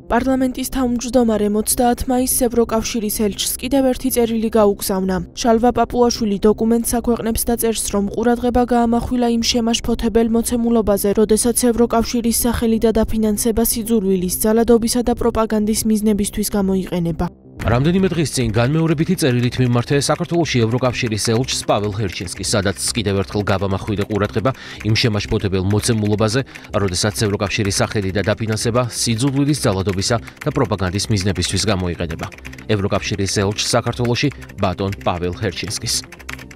პარლამენტის თავმჯდომარე 30 მაისს ევროკავშირის ელჩს კიდევ ერთი წერილი გაუგზავნა. შალვა პაპუაშვილი დოკუმენტს აქვეყნებს და წერს, რომ ყურადღება გაამახვილა იმ შემაშფოთებელ მოცემულობაზე, როდესაც ევროკავშირის სახელი და დაფინანსება სიძულვილის, ძალადობისა და პროპაგანდის მიზნებისთვის გამოიყენება. რამდენიმე დღის წინ განმეორებითი წერილით მიმართე საქართველოში ევროკავშირის ელჩს პაվել ჰერჩინსკის, სადაც კიდევ ერთხელ გამახვილა ყურადღება იმ შემაშფოთებელ მოცემულობაზე, როდესაც ევროკავშირის სახელი და დაფინანსება სიძულვილის, ძალადობისა და პროპაგანდის მიზნებისთვის გამოიყენება. ევროკავშირის ელჩს საქართველოში ბატონ პაվել ჰერჩინსკის.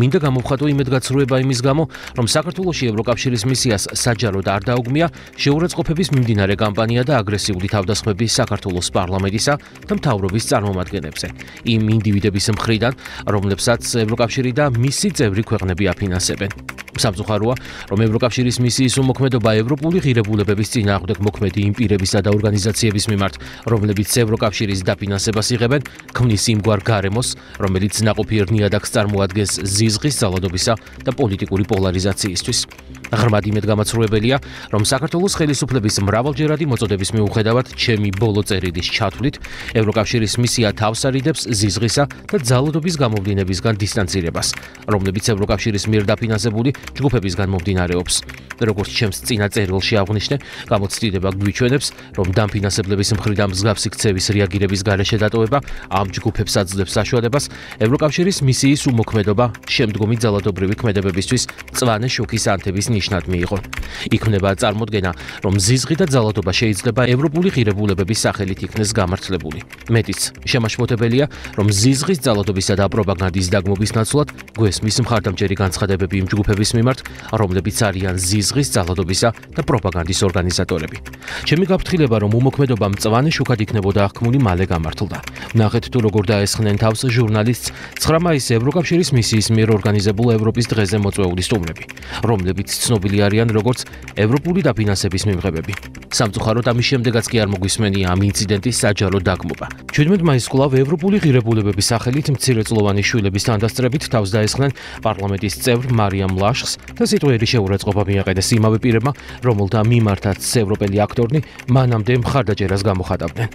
მინდა გამოვხატო იმედგაცრუება იმის გამო, რომ საქართველოში ევროკავშირის მისიას საჯაროდ არ დაუგმია შეურაცხყოფების მიმდინარე კამპანია და აგრესიული თავდასხმები საქართველოს პარლამენტისა და მთავრობის წარმომადგენლებზე, იმ ინდივიდების მხრიდან, რომლებსაც ევროკავშირი და მისი წევრი ქვეყნები აფინანსებენ. სამწუხაროა, რომ ევროკავშირის მისიის უმოქმედობა ევროპული ღირებულებების წინააღმდეგ მოქმედი იმ პირებისა და ორგანიზაციების მიმართ, რომლებიც ევროკავშირის დაფინანსებას იღებენ, ქმნის იმგვარ გარემოს, რომელიც ნაყოფიერ ნიადაგს წარმოადგენს ზიზღის, ძალადობისა და პოლიტიკური პოლარიზაციისთვის. ღრმად იმედგამაცრუებელია, რომ საქართველოს ხელისუფლების მრავალჯერადი მოწოდების მიუხედავად, ჩემი ბოლო წერილის ჩათვლით, ევროკავშირის მისია თავს არიდებს ზიზღისა და ძალადობის გამოვლინებისგან დისტანცირებას, რომლებიც ევროკავშირის მიერ დაფინანსებული ჯგუფებისგან მომდინარეობს. როგორც ჩემს წინა წერილში აღვნიშნე, გამოცდილება გვიჩვენებს, რომ დამფინანსებლების მხრიდან მსგავსი ქცევის რეაგირების გარეშე დატოვება ამ ჯგუფებს აძლევს საშუალებას ევროკავშირის მისიის უმოქმედობა შემდგომი ძალადობრივი ქმედებებისთვის მწვანე შოქის ანთების ნიშნად მიიღო. იქმნება წარმოდგენა, რომ ზიზღი და ძალადობა შეიძლება ევროპული ღირებულებების სახელით იქნეს გამართლებული. მეტიც, შემაშფოთებელია, რომ ზიზღის, ძალადობისა და პროპაგანდის დაგმობის ნაცვლად გვესმის მხარდამჭერი განცხადებები იმ ჯგუფების მიმართ, რომლებიც არიან ზიზღის, ძალადობისა და პროპაგანდის ორგანიზატორები. ჩემი გაფრთხილება, რომ უმოქმედობა მწვანე შუქად იქნებოდა აღქმული, მალე გამართლდა. ნახეთ თუ როგორ დაესხნენ თავს ჟურნალისტს 9 მაისს ევროკავშირის მისიის მიერ ორგანიზებულ ევროპის დღეზე მოწვეული სტუმრები, რომლებიც ცნობილი არიან როგორც ევროპული დაფინანსების მიმღებები. სამწუხაროდ ამის შემდეგაც კი არ მოგვისმენია ამ ინციდენტის საჯარო დაგმობა. 17 მაისს კვლავ ევროპული ღირებულებების სახელით მცირეწლოვანი შვილების თანდასწრებით თავს დაესხნენ პარლამენტის წევრ მარიამ ლაშხს და სიტყვიერი შეურაცხყოფა მიაყენეს იმავე პირებმა, რომელთა მიმართაც ევროპელი აქტორნი მანამდე მხარდაჭერას გამოხატავდნენ.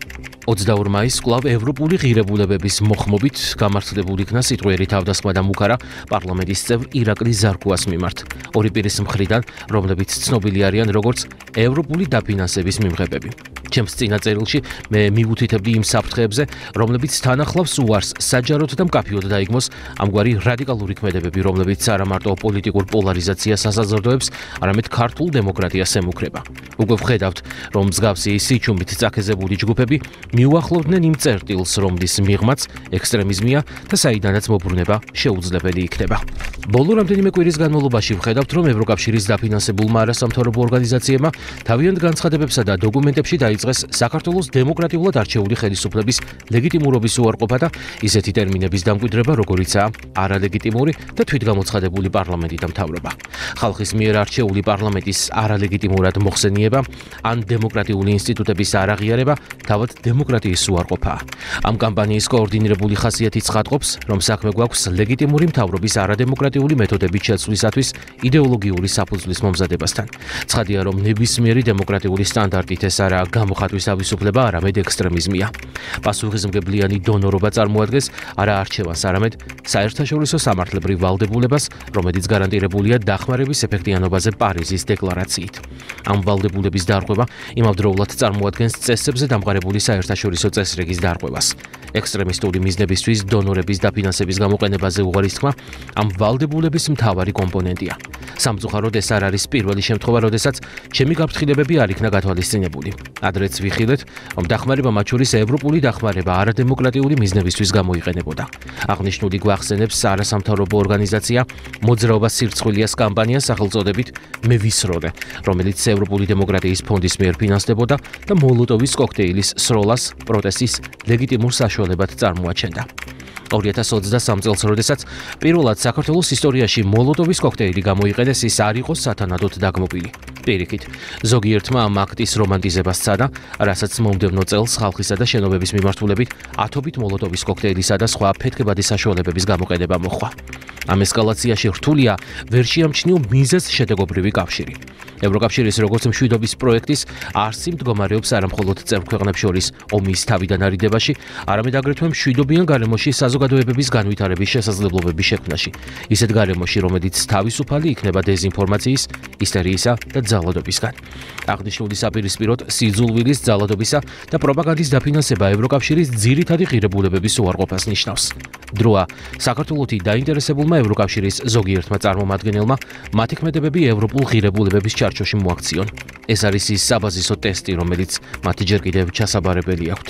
22 მაისს კვლავ ევროპული ღირებულებების მოხმობით გამართლებული იქნა სიტყვიერი თავდასხმა და მუქარა პარლამენტის წევრ ირაკლი ზარქუას მიმართ, ორი პირის მხრიდან, რომლებიც ცნობილი არიან როგორც ევროპული დაფინანსების მიმღებები. ჩემს წინა წერილში მე მივუთითებდი იმ საფრთხეებზე, რომლებიც თან ახლავს უარს საჯაროდ და მკაფიოდ დაიგმოს ამგვარი რადიკალური ქმედებები, რომლებიც არა მარტო პოლიტიკურ პოლარიზაციას ასაზრდოებს, არამედ ქართულ დემოკრატიას ემუქრება. უკვე ვხედავთ, რომ მსგავსი სიჩუმით წაქეზებული ჯგუფები მიუახლოვდნენ იმ წერტილს, რომლის მიღმაც ექსტრემიზმია და საიდანაც მობრუნება შეუძლებელი იქნება. ბოლო რამდენიმე კვირის განმავლობაში ვხედავთ, რომ ევროკავშირის დაფინანსებულმა არასამთავრობო ორგანიზაციებმა თავიანთ განცხადებებსა და დოკუმენტებში დაიწყეს საქართველოს დემოკრატიულად არჩეული ხელისუფლების ლეგიტიმურობის უარყოფა და ისეთი ტერმინების დამკვიდრება, როგორიცაა არალეგიტიმური და თვითგამოცხადებული პარლამენტი და მთავრობა. ხალხის მიერ არჩეული პარლამენტის არალეგიტიმურად მოხსენიება ან დემოკრატიული ინსტიტუტების არაღიარება თავად დემოკრატიის უარყოფაა. ამ კამპანიის კოორდინირებული ხასიათი ცხადყოფს, რომ საქმე გვაქვს ლეგიტიმური მთავრობის არადემოკრატიული მეთოდებით შეცვლისათვის იდეოლოგიური საფუძვლის მომზადებასთან. ცხადია, რომ ნებისმიერი დემოკრატიული სტანდარტით ეს არა გამოხატვის თავისუფლება, არამედ ექსტრემიზმია. პასუხისმგებლიანი დონორობა წარმოადგენს არა არჩევანს, არამედ საერთაშორისო სამართლებრივ ვალდებულებას, რომელიც გარანტირებულია დახმარების ეფექტიანობაზე პარიზის დეკლარაციით. ამ ვალდებულების დარღვევა იმავდროულად წარმოადგენს წესებზე დამყარებული საერთაშორისო წესრიგის დარღვევას. ექსტრემისტული მიზნებისთვის დონორების დაფინანსების გამოყენებაზე უღარის თქმა ამ ვალდებულების მთავარი კომპონენტია. სამწუხაროდ ეს არ არის პირველი შემთხვევა, როდესაც ჩემი გაფრთხილებები არ იქნა გათვალისწინებული. ადრეც ვიხილეთ, რომ დახმარება მათ შორის ევროპული დახმარება არადემოკრატიული მიზნებისთვის გამოიყენებოდა. აღნიშნული გვახსენებს არასამთავრობო ორგანიზაცია მოძრაობა სირცხვილიას კამპანიას სახელწოდებით მე ვისროლე, რომელიც ევროპული დემოკრატიის ფონდის მიერ ფინანსდებოდა და მოლოტოვის კოქტეილის სროლას პროტესტის ლეგიტიმურ საშუალებად წარმოაჩენდა. 2023 წელს, როდესაც პირველად საქართველოს ისტორიაში მოლოტოვის კოქტეილი გამოიყენეს, ის არ იყო სათანადოდ დაგმობილი. პირიქით, ზოგიერთმა ამ აქტის რომანტიზებას სცადა, რასაც მომდევნო წელს ხალხისა და შენობების მიმართულებით ათობით მოლოტოვის კოქტეილისა და სხვა ფეთქებადი საშუალებების გამოყენება მოჰყვა. ამ ესკალაციაში რთულია ვერ შეამჩნიო მიზეზ შედეგობრივი კავშირი. ევროკავშირის როგორც მშვიდობის პროექტის არსი მდგომარეობს არა მხოლოდ წევრ ქვეყნებს შორის ომის თავიდან არიდებაში, არამედ აგრეთვე მშვიდობიან გარემოში საზოგადოებების განვითარების შესაძლებლობების შექმნაში. ისეთ გარემოში, რომელიც თავისუფალი იქნება დეზინფორმაციის, ისტორიისა და ძალადობისგან. აღნიშნული საპირისპიროდ სიძულვილის, ძალადობისა და პროპაგანდის დაფინანსება ევროკავშირის ძირითადი ღირებულებების უარყოფას ნიშნავს. დროა საქართველოთი დაინტერესებულმა ევროკავშირის ზოგიერთმა წარმომადგენელმა მათი ქმედებები ევროპულ ღირებულებების ჩარჩოში მოაქციონ. ეს არის ის საბაზისო ტესტი, რომელიც მათი ჯერ კიდევ ჩასაბარებელი აქვთ.